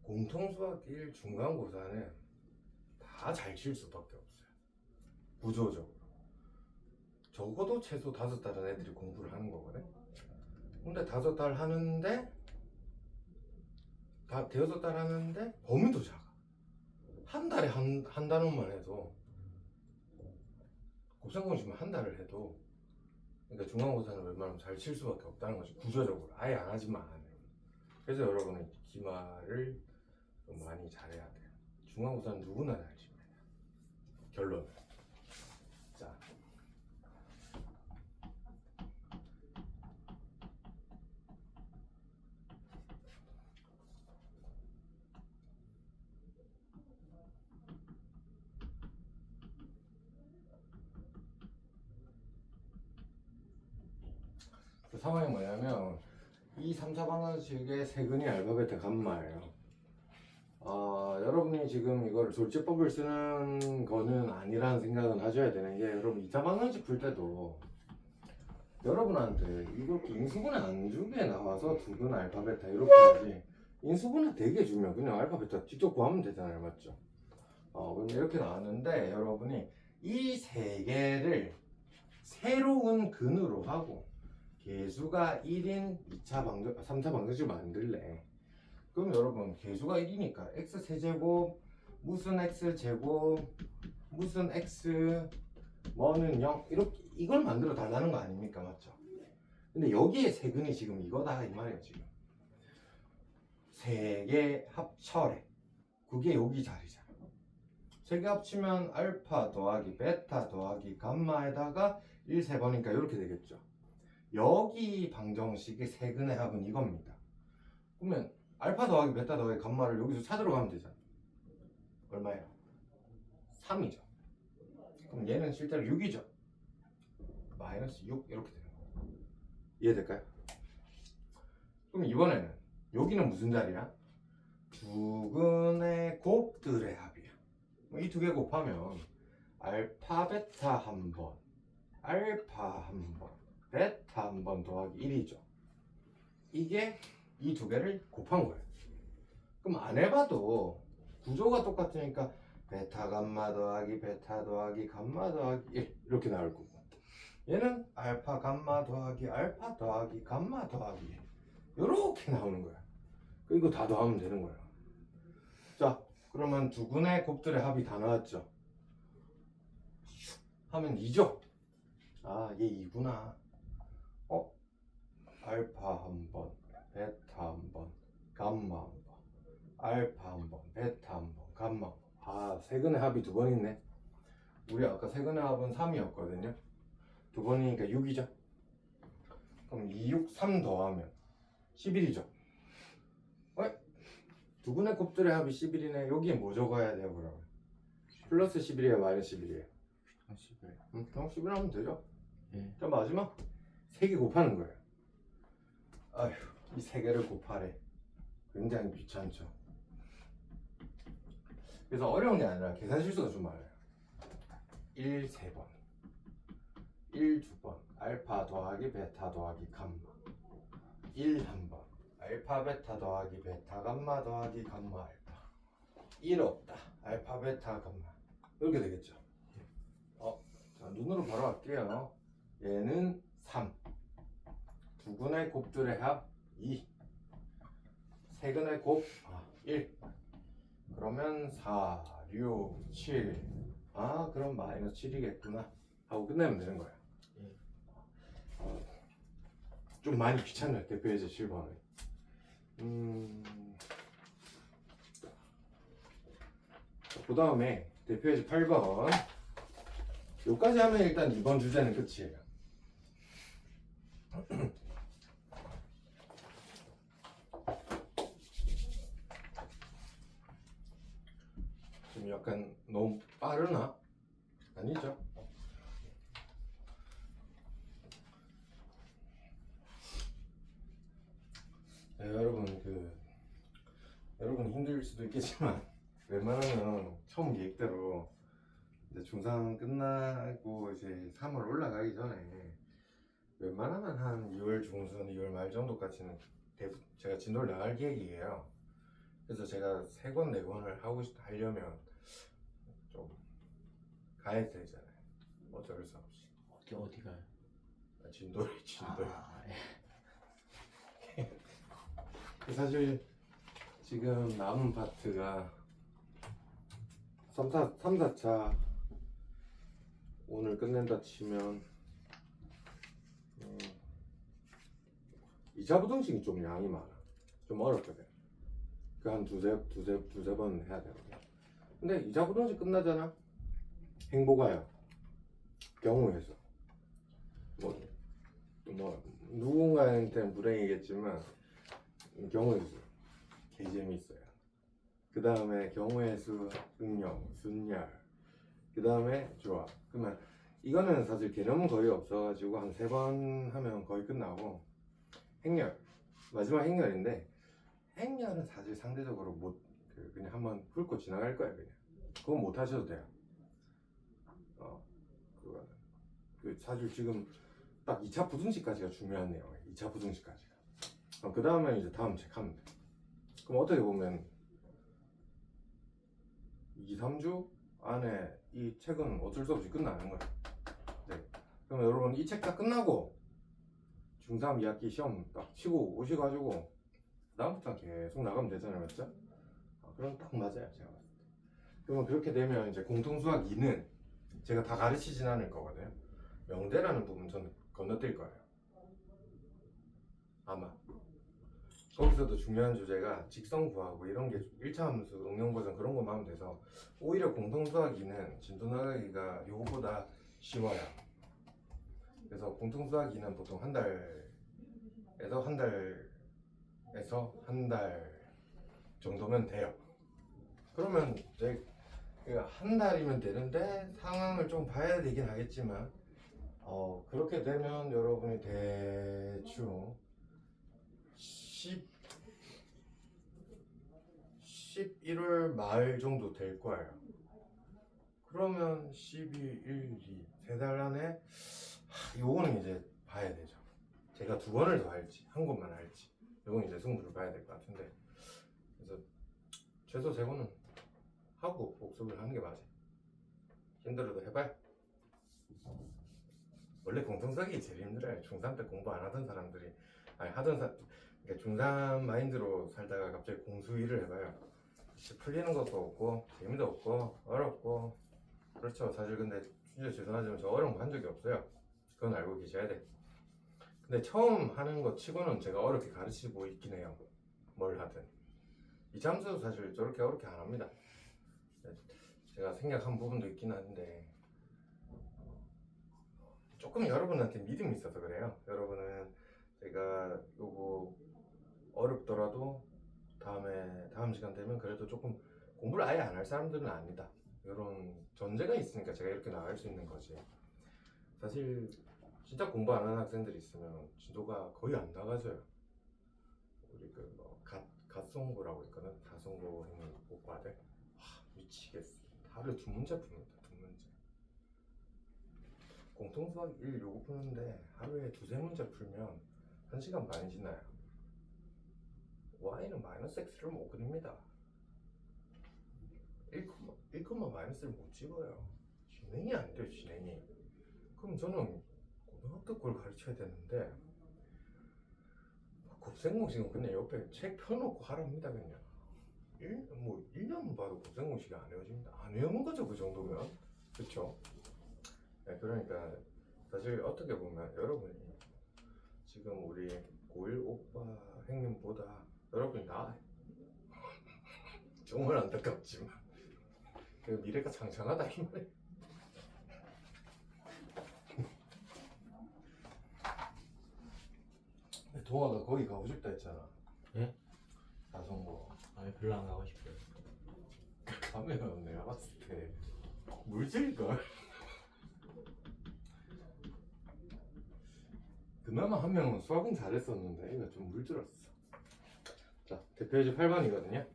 공통수학 1 중간고사는 다 잘 칠 수밖에 없어요. 구조적으로. 적어도 최소 5달은 애들이 공부를 하는 거거든. 근데 5달 하는데 다 대여섯 달 하는데 범위도 작아. 한 달에 한 단원만 해도 곱셈공식만 한 달을 해도 그러니까 중간고사는 웬만하면 잘 칠 수밖에 없다는 거지. 구조적으로 아예 안 하지만 안 해요. 그래서 여러분은 기말을 좀 많이 잘해야 돼요. 중간고사는 누구나 잘 칩니다. 결론. 자. 상황이 뭐냐면 이 3, 4방정식의 세근이 알파, 베타, 감마예요. 여러분이 지금 이걸 졸지법을 쓰는 거는 아니라는 생각은 하셔야 되는 게, 여러분 2차 방정식 풀 때도 여러분한테 이렇게 인수분해 안 주게 나와서 두근 알파, 베타 이렇게 하지, 인수분해 되게 주면 그냥 알파, 베타 직접 구하면 되잖아요, 맞죠? 근데 이렇게 나왔는데 여러분이 이 세 개를 새로운 근으로 하고 개수가 1인 2차 방정, 3차 방정식을 만들래. 그럼 여러분 개수가 1이니까 x 세제곱 무슨 x 제곱 무슨 x 뭐는 0 이렇게 이걸 만들어 달라는 거 아닙니까, 맞죠? 근데 여기에 세근이 지금 이거다 이 말이에요. 지금 세 개 합쳐래. 그게 여기 자리잖아. 세 개 합치면 알파 더하기 베타 더하기 감마에다가 1 세번이니까 이렇게 되겠죠. 여기 방정식의 세근의 합은 이겁니다. 그러면 알파 더하기 베타 더하기 감마를 여기서 찾으러 가면 되잖아. 얼마예요? 3이죠. 그럼 얘는 실제로 6이죠. 마이너스 6 이렇게 되는 거예요. 이해될까요? 그럼 이번에는 여기는 무슨 자리야? 두근의 곱들의 합이야. 이 두 개 곱하면 알파 베타 한 번, 알파 한 번, 베타 한 번 더하기 1이죠. 이게 이 두 개를 곱한 거예요. 그럼 안 해봐도 구조가 똑같으니까 베타 감마 더하기 베타 더하기 감마 더하기 1 이렇게 나올 거고, 얘는 알파 감마 더하기 알파 더하기 감마 더하기 1 이렇게 나오는 거야. 이거 다 더하면 되는 거야. 자, 그러면 두근의 곱들의 합이 다 나왔죠. 하면 2죠. 얘 2구나. 알파 한 번, 베타 한 번, 감마 한 번, 알파 한 번, 베타 한 번, 감마 한 번. 세근의 합이 두 번 있네. 우리 아까 세근의 합은 3이었거든요. 두 번이니까 6이죠. 그럼 2, 6, 3 더하면 11이죠. 두근의 곱들의 합이 11이네. 여기에 뭐 적어야 돼요, 그러면? 플러스 11이에요, 마이너스 11이에요? 11. 그냥 11 하면 되죠. 예. 자, 마지막 3개 곱하는 거예요. 이 3개를 곱하래. 굉장히 귀찮죠. 그래서 어려운 게 아니라 계산 실수가 좀 많아요. 1 3번, 1 2번, 알파 더하기 베타 더하기 감마, 1 1번, 알파 베타 더하기 베타 감마 더하기 감마 알파, 1 없다, 알파 베타 감마 이렇게 되겠죠. 자, 눈으로 바로 할게요. 얘는 3, 두근의 곱들의 합 2, 세근의 곱 1. 그러면 4, 6, 7. 그럼 마이너스 7이겠구나 하고 끝내면 되는 거야. 좀 많이 귀찮네, 대표예제 7번은. 그 다음에 대표예제 8번. 여기까지 하면 일단 이번 주제는 끝이에요. 좀 약간 너무 빠르나? 아니죠. 네, 여러분 힘들 수도 있겠지만 웬만하면 처음 계획대로 이제 중3 끝나고 이제 3월 올라가기 전에 웬만하면 한 2월 중순, 2월 말 정도까지는 제가 진도를 나갈 계획이에요. 그래서 제가 3권, 4권을 하려면 좀 가야 되잖아요. 어쩔 수 없이. 어디 가요? 진도를. 예. 사실 지금 남은 파트가 3, 4차 오늘 끝낸다 치면 2차 부등식이 좀 양이 많아. 좀 어렵거든. 그 한 두세 번 해야 되거든. 근데 2차 부등식 끝나잖아. 행보가요. 경우에서 뭐 누군가한테는 불행이겠지만 경우의 수 개재미 있어요. 그 다음에 경우의 수, 응용, 순열, 그 다음에 조합. 그러면 이거는 사실 개념은 거의 없어가지고 한 3번 하면 거의 끝나고, 행렬 마지막 행렬인데 행렬은 사실 상대적으로 못 그냥 한번 훑고 지나갈 거야 그냥. 그건 못 하셔도 돼요. 그거는 사실 지금 딱 2차 부등식까지가 중요한 내용이에요. 2차 부등식까지가. 그 다음에 이제 다음 책 하면 돼. 그럼 어떻게 보면 2, 3주 안에 이 책은 어쩔 수 없이 끝나는 거예요. 네. 그럼 여러분 이 책 다 끝나고 중3 2학기 시험 딱 치고 오셔가지고 다음부터는 계속 나가면 되잖아요, 맞죠? 그럼 딱 맞아요, 제가 봤을 때. 그러면 그렇게 되면 이제 공통수학 2는 제가 다 가르치진 않을 거거든요. 명대라는 부분 저는 건너뛸 거예요. 아마. 거기서도 중요한 주제가 직선 구하고 이런 게 1차 함수, 응용 버전 그런 것만 하면 돼서 오히려 공통수학 2는 진도 나가기가 요거보다 쉬워요. 그래서 공통수학 2는 보통 한 달에서 한 달 정도면 돼요. 그러면 이제 한 달이면 되는데 상황을 좀 봐야 되긴 하겠지만 그렇게 되면 여러분이 대충 11월 말 정도 될 거예요. 그러면 12, 1, 2, 3달 안에 요거는 이제 봐야 되죠. 제가 2번을 더 할지 한 권만 할지 요건 이제 승부를 봐야 될 것 같은데, 그래서 최소 3권은 하고 복습을 하는 게 맞아요. 힘들어도 해봐요. 원래 공통수학이 제일 힘들어요. 중3 때 공부 안 하던 사람들이 그러니까 중3 마인드로 살다가 갑자기 공수 1을 해봐요. 풀리는 것도 없고 재미도 없고 어렵고 그렇죠. 사실 근데 진짜 죄송하지만 저 어려운 거 한 적이 없어요. 그건 알고 계셔야 돼. 근데 처음 하는 거 치고는 제가 어렵게 가르치고 있긴 해요. 뭘 하든. 이 잠수도 사실 저렇게 어렵게 안 합니다. 제가 생략한 부분도 있긴 한데 조금 여러분한테 믿음이 있어서 그래요. 여러분은 제가 요거 어렵더라도 다음 시간 되면 그래도 조금 공부를 아예 안 할 사람들은 아니다, 이런 전제가 있으니까 제가 이렇게 나갈 수 있는 거지. 사실 진짜 공부 안 하는 학생들이 있으면 진도가 거의 안 나가져요. 우리 갓송고라고 있거든. 다송고 행위 오빠들 미치겠어. 하루에 2문제 풉니다. 2문제. 공통수학 1 요거 푸는데 하루에 2-3문제 풀면 1시간 반이 지나요. y는 마이너스 x를 못 그립니다. 1, 마이너스를 못 집어요. 진행이 안 돼요, 진행이. 그럼 저는 고등학교 걸 가르쳐야 되는데 곱셈공식은 그냥 옆에 책 펴놓고 하랍니다. 그냥 1년 봐도 곱셈공식이 안 외워집니다. 안 외우는 거죠, 그 정도면. 그쵸? 네, 그러니까 사실 어떻게 보면 여러분이 지금 우리 고1 오빠 형님보다 여러분이 나아요. 정말 안타깝지만 그 미래가 창창하다 이 말이에요. 동아가 거기 가고 싶다 했잖아. 예? 다송고. 아니 별로 안 가고 싶어요. 가면 내가 봤을 때 물질걸. 그나마 한 명은 수학은 잘했었는데 얘가 좀 물들었어. 자, 대표이지 8번이거든요.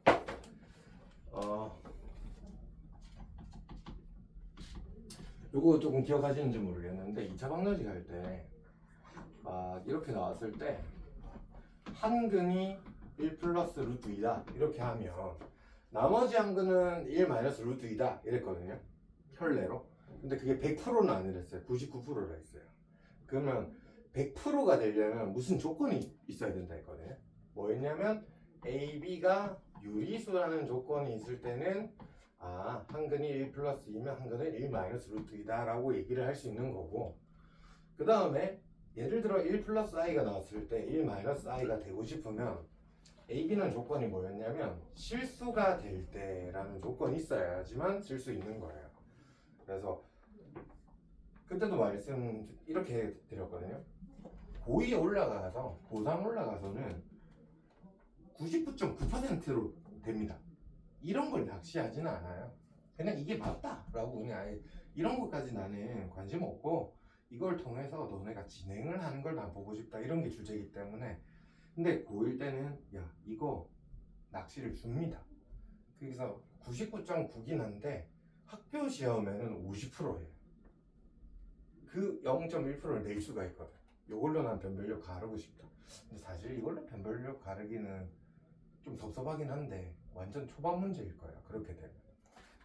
요거 조금 기억하시는지 모르겠는데 2차 방정식 할 때 막 이렇게 나왔을 때 한근이 1 플러스 루트 2다 이렇게 하면 나머지 한근은 1 마이너스 루트 2다 이랬거든요, 혈내로. 근데 그게 100%는 아니랬어요. 99%라 했어요. 그러면 100%가 되려면 무슨 조건이 있어야 된다 했거든요. 뭐였냐면 A, B가 유리수라는 조건이 있을 때는 한근이 1 플러스 2면 한근은 1 마이너스 루트 2다 라고 얘기를 할 수 있는 거고, 그 다음에 예를 들어 1 플러스 i가 나왔을 때 1 마이너스 i가 되고 싶으면 A, B는 조건이 뭐였냐면 실수가 될 때라는 조건이 있어야지만 쓸 수 있는 거예요. 그래서 그때도 말씀 이렇게 드렸거든요. 고2 올라가서 고3 올라가서는 99.9%로 됩니다. 이런 걸 낚시하지는 않아요. 그냥 이게 맞다라고 그냥 아예 이런 것까지 나는 관심 없고 이걸 통해서 너네가 진행을 하는 걸 난 보고 싶다, 이런 게 주제이기 때문에 근데 고1 때는 야 이거 낚시를 줍니다. 그래서 99.9긴 한데 학교 시험에는 50%예요. 그 0.1%를 낼 수가 있거든. 이걸로 난 변별력 가르고 싶다. 근데 사실 이걸로 변별력 가르기는 좀 섭섭하긴 한데 완전 초반 문제일 거야 그렇게 되면.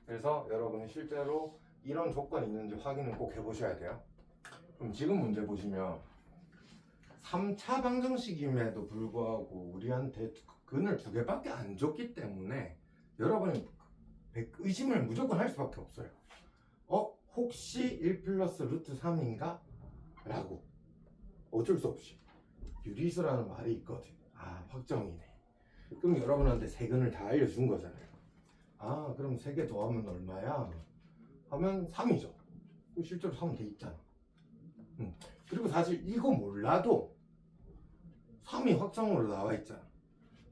그래서 여러분이 실제로 이런 조건이 있는지 확인을 꼭 해보셔야 돼요. 그럼 지금 문제 보시면 3차 방정식임에도 불구하고 우리한테 근을 2개밖에 안 줬기 때문에 여러분이 의심을 무조건 할 수밖에 없어요. 혹시 1 플러스 루트 3인가? 라고 어쩔 수 없이 유리수라는 말이 있거든. 아 확정이네. 그럼 여러분한테 세근을 다 알려준 거잖아요. 아 그럼 3개 더하면 얼마야? 하면 3이죠. 실제로 3은 돼 있잖아. 그리고 사실 이거 몰라도 3이 확정으로 나와 있잖아.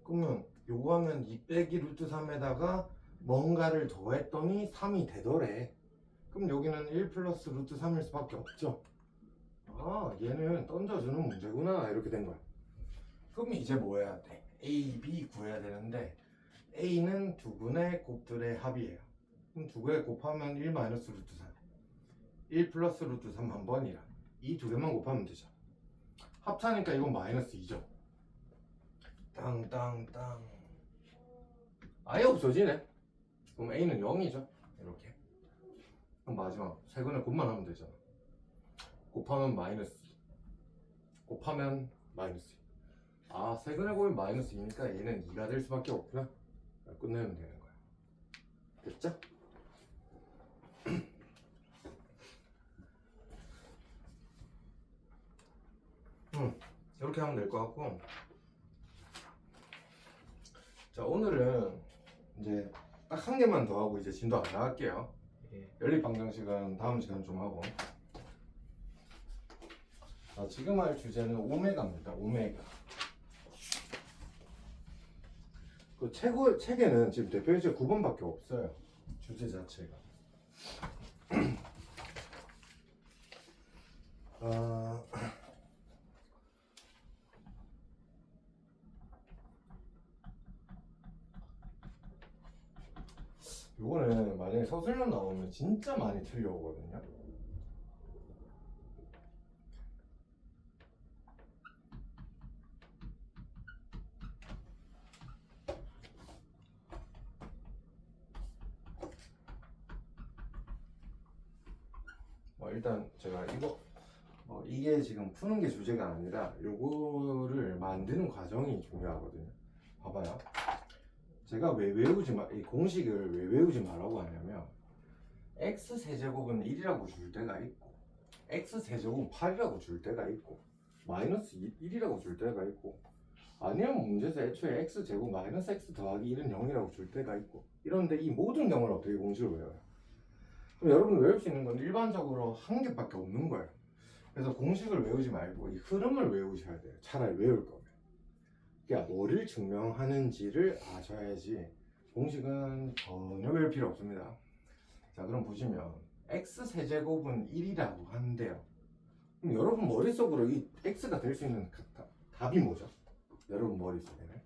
그러면 요거 하면 2 빼기 루트 3에다가 뭔가를 더했더니 3이 되더래. 그럼 여기는 1 플러스 루트 3일 수밖에 없죠. 아 얘는 던져주는 문제구나 이렇게 된 거야. 그럼 이제 뭐 해야 돼? A, B 구해야 되는데 A는 두 근의 곱들의 합이에요. 그럼 두 개 곱하면 1 마이너스 루트 3 1 플러스 루트 3 한 번이라 이 두 개만 곱하면 되죠. 합차니까 이건 마이너스 2죠. 땅땅땅 아예 없어지네. 그럼 A는 0이죠. 이렇게. 그럼 마지막 세근의 곱만 하면 되잖아. 곱하면 마이너스 2 곱하면 마이너스 2. 아 세근의 곱이 마이너스 2니까 얘는 2가 될 수밖에 없구나. 끝내면 되는 거야. 됐죠? 이렇게 하면 될 것 같고, 자 오늘은 이제 딱 한 개만 더 하고 이제 진도 안 나갈게요. 예. 연립 방정식은 다음 시간 좀 하고. 자, 지금 할 주제는 오메가입니다. 오메가. 그 책에는 지금 대표이제 9번밖에 없어요. 주제 자체가. 요거는 만약에 서술형 나오면 진짜 많이 틀려오거든요. 일단 제가 이게 지금 푸는 게 주제가 아니라 요거를 만드는 과정이 중요하거든요. 봐봐요. 제가 왜 이 공식을 왜 외우지 말라고 하냐면 x 세제곱은 1이라고 줄 때가 있고 x 세제곱은 8이라고 줄 때가 있고 마이너스 1이라고 줄 때가 있고 아니면 문제에서 애초에 x 제곱 마이너스 x 더하기 1은 0이라고 줄 때가 있고 이런데 이 모든 경우를 어떻게 공식을 외워요? 그럼 여러분 외울 수 있는 건 일반적으로 한 개밖에 없는 거예요. 그래서 공식을 외우지 말고 이 흐름을 외우셔야 돼요. 차라리 외울 거면. 그러니까 뭐를 증명하는지를 아셔야지 공식은 전혀 외울 필요 없습니다. 자 그럼 보시면 x 세제곱은 1이라고 하는데요. 그럼 여러분 머릿속으로 이 x가 될 수 있는 답이 뭐죠? 여러분 머릿속에는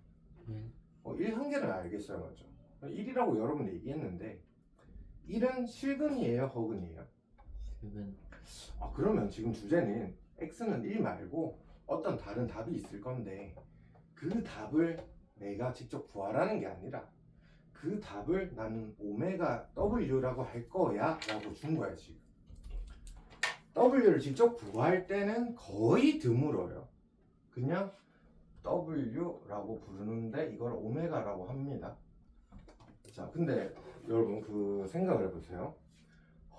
1 한 개를 알겠어요. 맞죠? 1이라고 여러분 얘기했는데 1은 실근이에요? 허근이에요? 실근. 그러면 지금 주제는 x는 1 말고 어떤 다른 답이 있을 건데 그 답을 내가 직접 구하라는 게 아니라 그 답을 나는 오메가 W라고 할 거야 라고 준 거야. 지금 W를 직접 구할 때는 거의 드물어요. 그냥 W라고 부르는데 이걸 오메가라고 합니다. 자 근데 여러분 그 생각을 해보세요.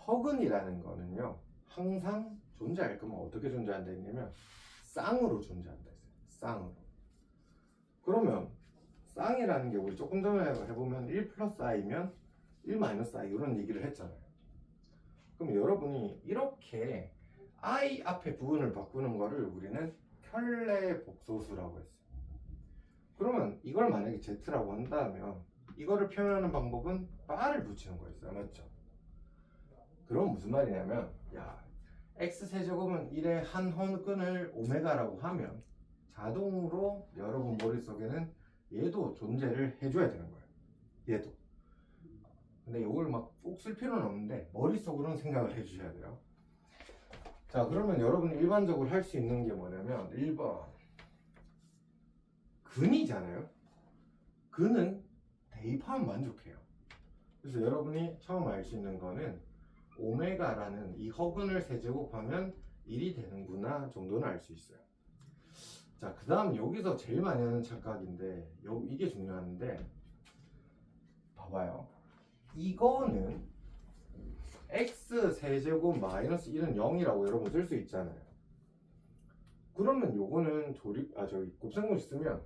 허근이라는 거는요 항상 존재할 거면 어떻게 존재한다 했냐면 쌍으로 존재한다 했어요. 쌍으로. 그러면 쌍이라는 게 우리 조금 전에 해보면 1 플러스 i면 1 마이너스 i 이런 얘기를 했잖아요. 그럼 여러분이 이렇게 i 앞에 부분을 바꾸는 거를 우리는 켤레 복소수라고 했어요. 그러면 이걸 만약에 z라고 한다면 이거를 표현하는 방법은 바를 붙이는 거였어요. 맞죠? 그럼 무슨 말이냐면 야 x 세제곱은 1의 한 허근을 오메가라고 하면 자동으로 여러분 머릿속에는 얘도 존재를 해줘야 되는 거예요. 얘도. 근데 이걸 막 꼭 쓸 필요는 없는데 머릿속으로는 생각을 해주셔야 돼요. 자, 그러면 여러분이 일반적으로 할 수 있는 게 뭐냐면 1번 근이잖아요. 근은 대입하면 만족해요. 그래서 여러분이 처음 알 수 있는 거는 오메가라는 이 허근을 세제곱하면 1이 되는구나 정도는 알 수 있어요. 자, 그 다음 여기서 제일 많이 하는 착각인데 이게 중요한데 봐봐요. 이거는 x 세제곱 마이너스 1은 0이라고 여러분 쓸 수 있잖아요. 그러면 요거는 곱셈공식 쓰면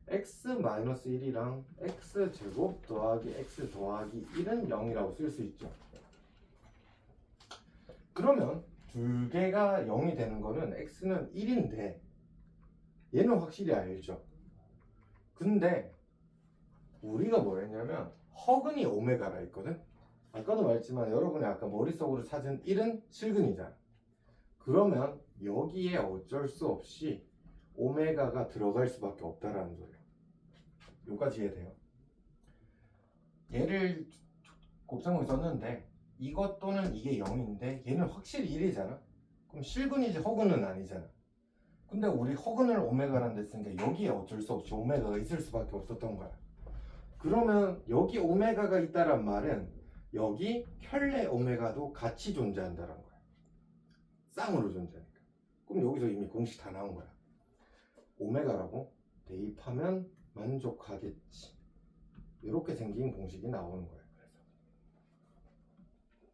x 마이너스 1이랑 x 제곱 더하기 x 더하기 1은 0이라고 쓸 수 있죠. 그러면 두 개가 0이 되는 거는 x는 1인데 얘는 확실히 알죠. 근데 우리가 뭐 했냐면 허근이 오메가라 했거든. 아까도 말했지만 여러분이 아까 머릿속으로 찾은 1은 실근이잖아. 그러면 여기에 어쩔 수 없이 오메가가 들어갈 수밖에 없다라는 소리야. 여기까지 이해돼요? 얘를 곱셈을 썼는데 이것 또는 이게 0인데 얘는 확실히 1이잖아. 그럼 실근이지 허근은 아니잖아. 근데 우리 허근을 오메가라는 데 쓰니까 여기에 어쩔 수 없이 오메가가 있을 수밖에 없었던 거야. 그러면 여기 오메가가 있다란 말은 여기 혈내 오메가도 같이 존재한다는 거야. 쌍으로 존재하니까. 그럼 여기서 이미 공식 다 나온 거야. 오메가라고 대입하면 만족하겠지. 이렇게 생긴 공식이 나오는 거예요. 그래서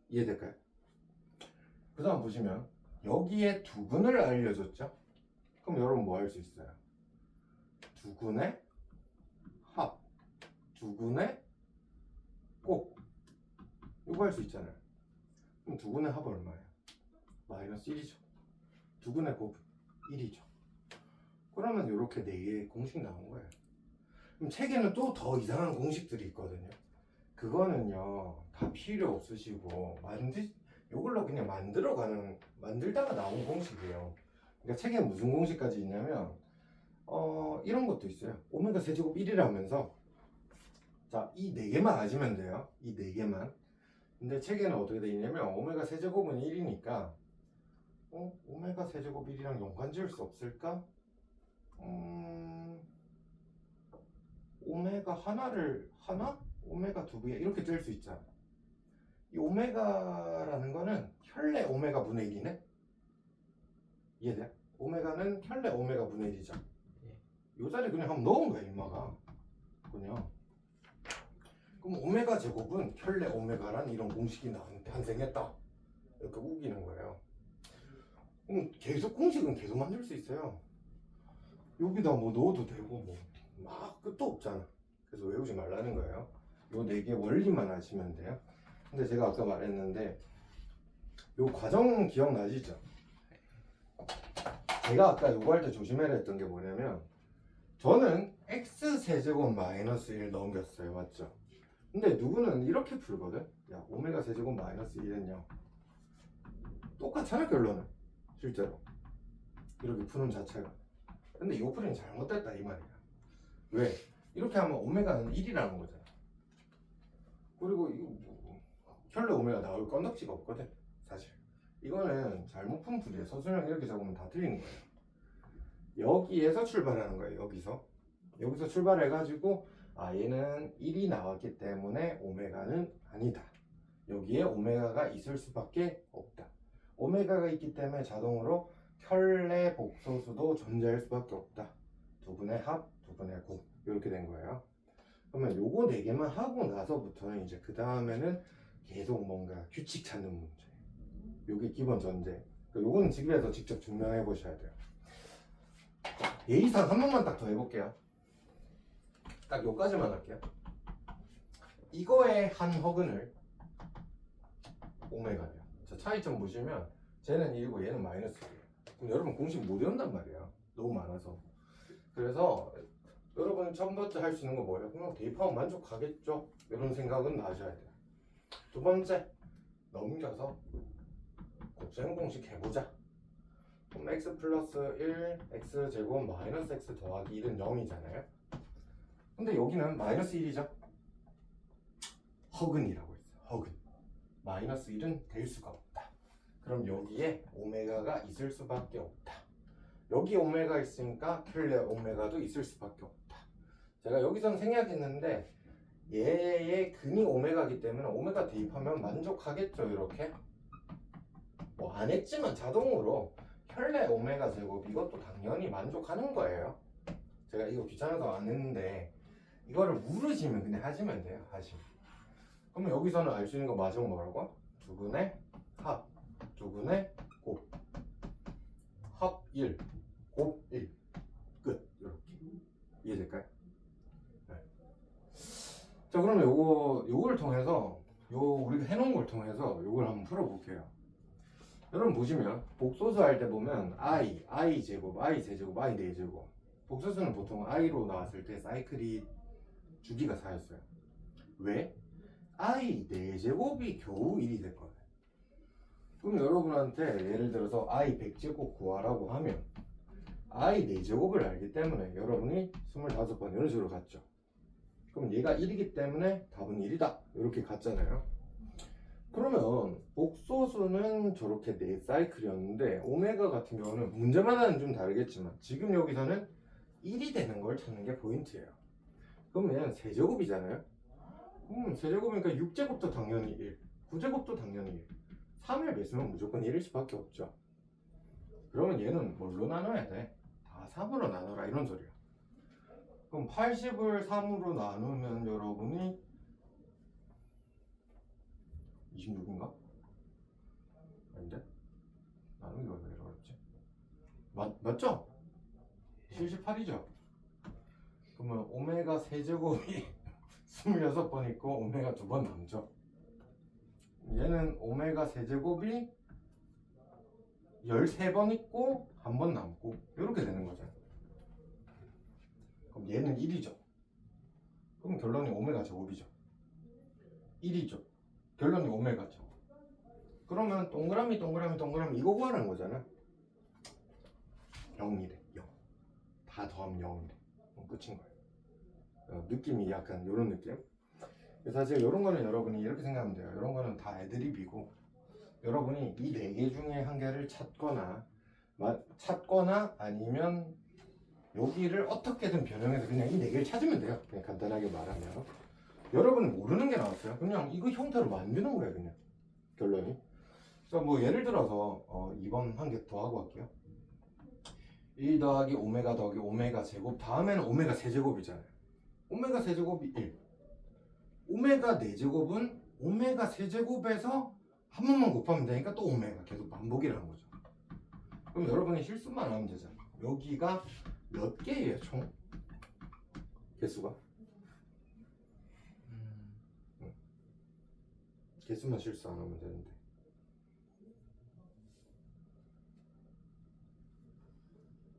이해될까요? 그 다음 보시면 여기에 두근을 알려줬죠. 그럼 여러분 뭐 할 수 있어요? 두근의 합, 두근의 곱, 이거 할 수 있잖아요. 그럼 두근의 합은 얼마예요? 마이너스 1이죠. 두근의 곱 1이죠. 그러면 이렇게 4개의 공식 나온 거예요. 그럼 책에는 또 더 이상한 공식들이 있거든요. 그거는요 다 필요 없으시고 이걸로 그냥 만들다가 나온 공식이에요. 그러니까 책에 무슨 공식까지 있냐면 이런 것도 있어요. 오메가 세제곱 1이라면서 자, 이 4개만 아시면 돼요. 이 4개만. 근데 책에는 어떻게 돼 있냐면 오메가 세제곱은 1이니까 오메가 세제곱 1이랑 연관 지을 수 없을까? 오메가 하나? 오메가 2개 이렇게 짤 수 있잖아. 이 오메가라는 거는 혈내 오메가 분의 1이네? 이해돼? 오메가는 혈내 오메가 분의 1이죠. 요 자리에 그냥 한번 넣은 거야, 임마가. 그냥. 그럼 오메가 제곱은 혈내 오메가란 이런 공식이 탄생했다. 이렇게 우기는 거예요. 그럼 계속 공식은 계속 만들 수 있어요. 여기다 뭐 넣어도 되고 뭐 막 끝도 없잖아. 그래서 외우지 말라는 거예요. 요 4개 원리만 아시면 돼요. 근데 제가 아까 말했는데 요 과정 기억나시죠? 제가 아까 요거 할 때 조심해야 했던 게 뭐냐면 저는 x 세제곱 마이너스 1 넘겼어요. 맞죠? 근데 누구는 이렇게 풀거든. 야, 오메가 세제곱 마이너스 1은요 똑같잖아. 결론은 실제로 이렇게 푸는 자체가. 근데 이 풀이는 잘못됐다 이 말이야. 왜? 이렇게 하면 오메가는 1이라는 거잖아. 그리고 이거 혈내 오메가 나올 건덕지가 없거든 사실. 이거는 잘못 푼 풀이에요. 서술형 이렇게 적으면 다 틀리는 거예요. 여기에서 출발하는 거예요. 여기서 출발해가지고 얘는 1이 나왔기 때문에 오메가는 아니다. 여기에 오메가가 있을 수밖에 없다. 오메가가 있기 때문에 자동으로 혈내 복소수도 존재할 수밖에 없다. 두분의 합, 두분의 곱 이렇게 된 거예요. 그러면 요거 4개만 하고 나서부터는 이제 그 다음에는 계속 뭔가 규칙 찾는 문제. 요게 기본 전제. 요거는 집에서 직접 증명해 보셔야 돼요. 예의상 한 번만 딱 더 해볼게요. 딱 요까지만 할게요. 이거의 한 허근을 오메가예요. 자, 차이점 보시면 쟤는 1이고 얘는 마이너스 1이에요. 그럼 여러분 공식 못 외운단 말이에요. 너무 많아서. 그래서 여러분 첫 번째 할 수 있는 거 뭐예요? 그냥 대입하면 만족하겠죠? 이런 생각은 나셔야 돼요. 두 번째 넘겨서 곱셈 공식 해보자. 그럼 x 플러스 1 x 제곱 마이너스 x 더하기 1은 0이잖아요. 근데 여기는 마이너스 1이죠. 허근이라고 했어요. 허근. 마이너스 1은 될 수가 없다. 그럼 여기에 오메가가 있을 수밖에 없다. 여기 오메가 있으니까 켤레 오메가도 있을 수밖에 없다. 제가 여기선 생략했는데 얘의 근이 오메가이기 때문에 오메가 대입하면 만족하겠죠. 이렇게 뭐 안 했지만 자동으로 켤레 오메가 제곱 이것도 당연히 만족하는 거예요. 제가 이거 귀찮아서 안 했는데 이거를 물으시면 그냥 하시면 돼요. 하시면. 그러면 여기서는 알 수 있는 거 마지막 뭐라고? 두근의 합, 두근의 곱, 합 1, 곱 1, 끝. 이렇게 이해될까요? 네. 자, 그러면 요걸 통해서 우리가 해놓은 걸 통해서 요걸 한번 풀어볼게요. 여러분 보시면 복소수 할 때 보면 i 제곱, i 세제곱, i 4제곱. 복소수는 보통 i로 나왔을 때 사이클이 주기가 4였어요. 왜? i 4제곱이 겨우 1이 될 거예요. 그럼 여러분한테 예를 들어서 i 100제곱 구하라고 하면 i 4제곱을 알기 때문에 여러분이 25번 이런 식으로 갔죠. 그럼 얘가 1이기 때문에 답은 1이다. 이렇게 갔잖아요. 그러면 복소수는 저렇게 4사이클이었는데 오메가 같은 경우는 문제마다는 좀 다르겠지만 지금 여기서는 1이 되는 걸 찾는 게 포인트예요. 그러면 세제곱이잖아요. 세제곱이니까 6제곱도 당연히 1, 9제곱도 당연히 1, 3을 뺐으면 무조건 1일 수밖에 없죠. 그러면 얘는 뭘로 나눠야 돼? 다 3으로 나눠라 이런 소리야. 그럼 80을 3으로 나누면 여러분이 26인가? 아닌데? 나누기가 왜 이렇게 어렵지? 맞죠? 78이죠? 그러면 오메가 세제곱이 26번 있고 오메가 2번 남죠. 얘는 오메가 세제곱이 13번 있고 1번 남고 이렇게 되는 거죠. 그럼 얘는 1이죠. 그럼 결론이 오메가 제곱이죠. 1이죠. 결론이 오메가죠. 그러면 동그라미 이거 구하는 거잖아. 0이래. 0. 다 더하면 0이래. 그럼 끝인 거예요. 느낌이 약간 이런 느낌. 사실 이런 거는 여러분이 이렇게 생각하면 돼요. 이런 거는 다 애드립이고 여러분이 이 4개 중에 한 개를 찾거나 아니면 여기를 어떻게든 변형해서 그냥 이 4개를 찾으면 돼요. 그냥 간단하게 말하면 여러분이 모르는 게 나왔어요. 그냥 이거 형태로 만드는 거예요. 그냥 결론이. 그래서 뭐 예를 들어서 2번 한 개 더 하고 할게요. 1 더하기 오메가 더하기 오메가 제곱 다음에는 오메가 세제곱이잖아요. 오메가 세제곱이 1. 오메가 4제곱은 오메가 세제곱에서 한 번만 곱하면 되니까 또 오메가 계속 반복이라는 거죠. 그럼 여러분이 실수만 하면 되잖아요. 여기가 몇 개예요 총? 개수가? 개수만 실수 안 하면 되는데.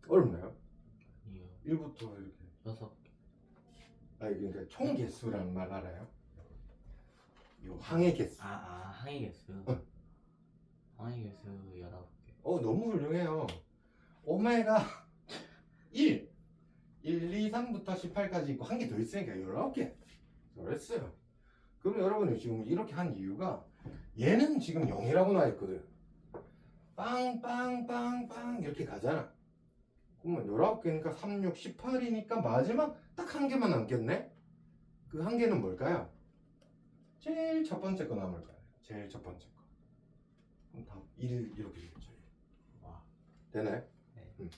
어렵나요? 아니요. 1부터 이렇게. 6개. 아니 그러니까 총 개수라는 말 알아요? 요 항의 개수. 항의 개수. 항의 개수 19개. 너무 훌륭해요. 오메가 1 2, 3부터 18까지 있고 한 개 더 있으니까 19개. 잘했어요. 그럼 여러분이 지금 이렇게 한 이유가 얘는 지금 0이라고 나와있거든. 빵빵빵빵 이렇게 가잖아. 그러면 19개니까 3, 6, 18이니까 마지막 딱 한 개만 남겠네? 그 한 개는 뭘까요? 제일 첫 번째 거 남을 거예요. 제일 첫 번째 거. 그럼 다 1 이렇게 되겠죠. 와. 되나요? 네.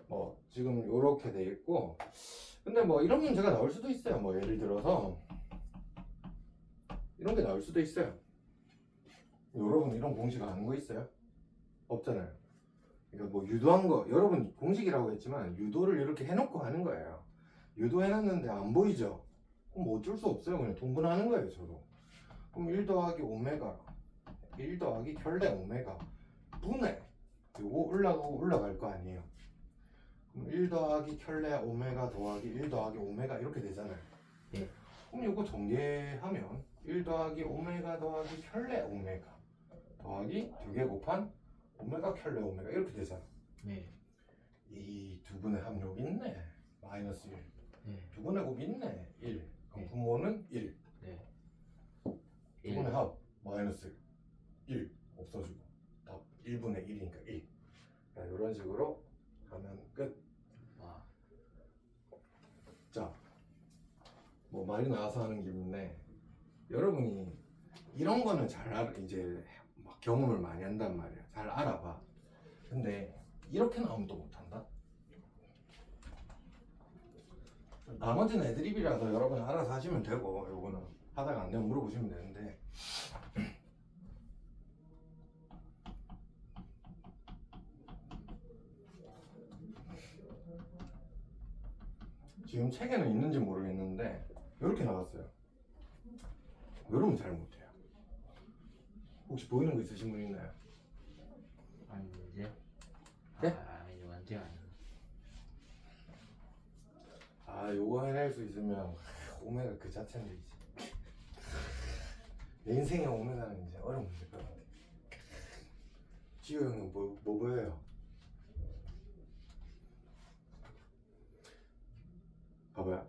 뭐 지금 이렇게 돼 있고 근데 뭐 이런 문제가 나올 수도 있어요. 뭐 예를 들어서 이런 게 나올 수도 있어요. 여러분 이런 공식 아는 거 있어요? 없잖아요. 그러니까 뭐 유도한 거 여러분 공식이라고 했지만 유도를 이렇게 해놓고 하는 거예요. 유도해놨는데 안 보이죠? 그럼 뭐 어쩔 수 없어요. 그냥 동분하는 거예요. 저도. 그럼 1 더하기 오메가 1 더하기 켤레 오메가 분의 요거 올라갈 거 아니에요. 그럼 1 더하기 켤레 오메가 더하기 1 더하기 오메가 이렇게 되잖아요. 네. 그럼 요거 전개하면 1 더하기 오메가 더하기 켤레 오메가 더하기 2개 곱한 오메가 켤레 오메가 이렇게 되잖아. 네. 이 두 분의 합 여기 있네. 마이너스 1. 네. 두 분의 곱 있네. 1. 그럼 네. 분모는 1. 네. 두 분의 합 마이너스 1 없어지고 답 1분의 1이니까 1. 이런 식으로 하면 끝. 와. 자, 뭐 말이 나와서 하는 김인데 여러분이 이런 거는 잘 알아. 이제 막 경험을 많이 한단 말이야. 잘 알아봐. 근데 이렇게 나오면 또 못한다. 나머지는 애드립이라서 여러분이 알아서 하시면 되고, 요거는 하다가 안 되면 물어보시면 되는데 지금 책에는 있는지 모르겠는데 이렇게 나왔어요. 여러분 잘 못해요. 혹시 보이는 거 있으신 분 있나요? 아닌데. 네? 아니 완전 아니. 아, 요거 해낼 수 있으면 오메가 그 자체인데 이제 내 인생의 오메가는 이제 어려운 문제일 것 같아. 지호 형은 뭐 보여요? 봐봐요.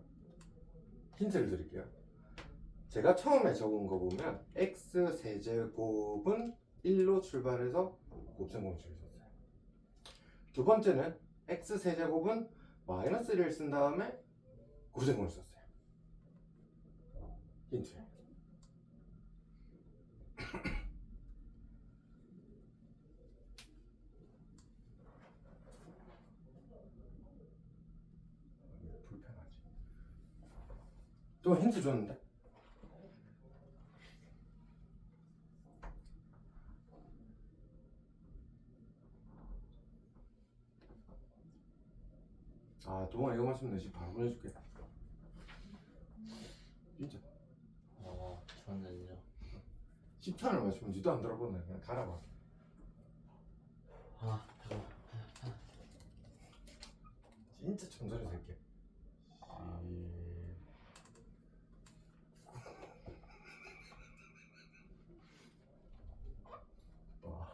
힌트를 드릴게요. 제가 처음에 적은 거 보면 x 세제곱은 1로 출발해서 곱셈공식을 썼어요. 두 번째는 x 세제곱은 마이너스 1을 쓴 다음에 곱셈공식을 썼어요. 힌트. 불편하지. 또 힌트 줬는데? 아, 동아 이거 맞추면 내지 바로 보내줄게. 진짜. 저는요. 10탄을 맞추면 니도 안 들어보네. 그냥 갈아봐. 아 잠깐. 진짜 천소리 새끼. 와.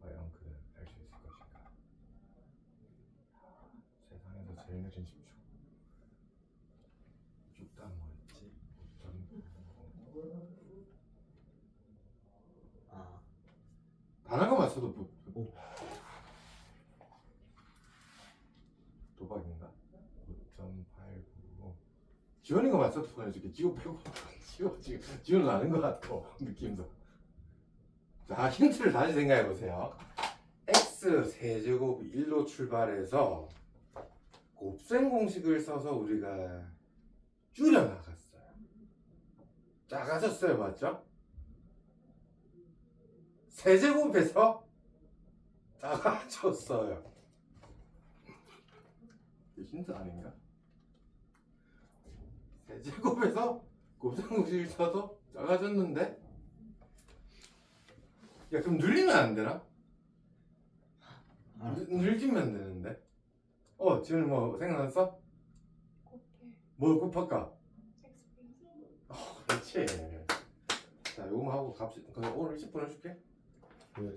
과연 그는 할 수 있을 것인가? 세상에서 제일 느린 10초. 쭉다 뭐였지? 아. 단어가 맞춰도 오. 도박인가? 5.895. 지원이가 맞춰도 보내줄게. 지호 빼고. 지호는 아는 것 같고 느낌도. 자, 힌트를 다시 생각해 보세요. x 세제곱이 1로 출발해서 곱셈 공식을 써서 우리가 줄여나갔어요. 작아졌어요, 맞죠? 세제곱에서 작아졌어요. 힌트 아닌가? 세제곱에서 곱셈 공식을 써서 작아졌는데? 야, 그럼 늘리면 안 되나? 늘리면 되는데? 지금 뭐 생각났어? 뭘 곱할까? 그렇지. 자, 요거만 하고 갑시다. 그럼 오늘 10분 해줄게. 왜?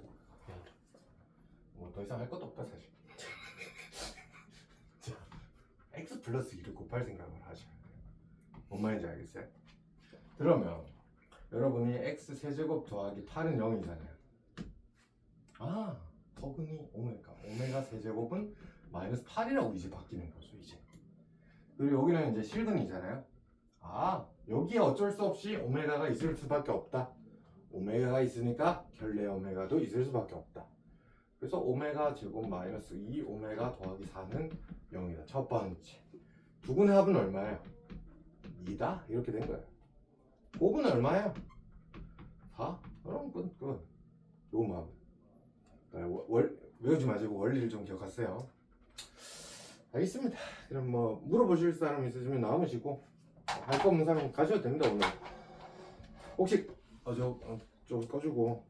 뭐 더 이상 할 것도 없다 사실. 자, x 플러스 2를 곱할 생각을 하셔야 돼요. 뭔 말인지 알겠어요? 그러면 여러분이 x 세제곱 더하기 8은 0이잖아요. 아, 더근이 오메가 세제곱은 마이너스 8이라고 이제 바뀌는 거죠, 이제. 그리고 여기는 이제 실근이잖아요. 아, 여기에 어쩔 수 없이 오메가가 있을 수밖에 없다. 오메가가 있으니까 결례 오메가도 있을 수밖에 없다. 그래서 오메가 제곱 마이너스 2 오메가 더하기 4는 0이다. 첫 번째. 두 분의 합은 얼마예요? 2다? 이렇게 된 거예요. 곱은 얼마예요? 4? 그럼 끝. 요거만 외우지 마시고 원리를 좀 기억하세요. 알겠습니다. 그럼 뭐 물어보실 사람 있으시면 나오시고 할 거 없는 사람 가셔도 됩니다. 오늘 혹시 저 꺼주고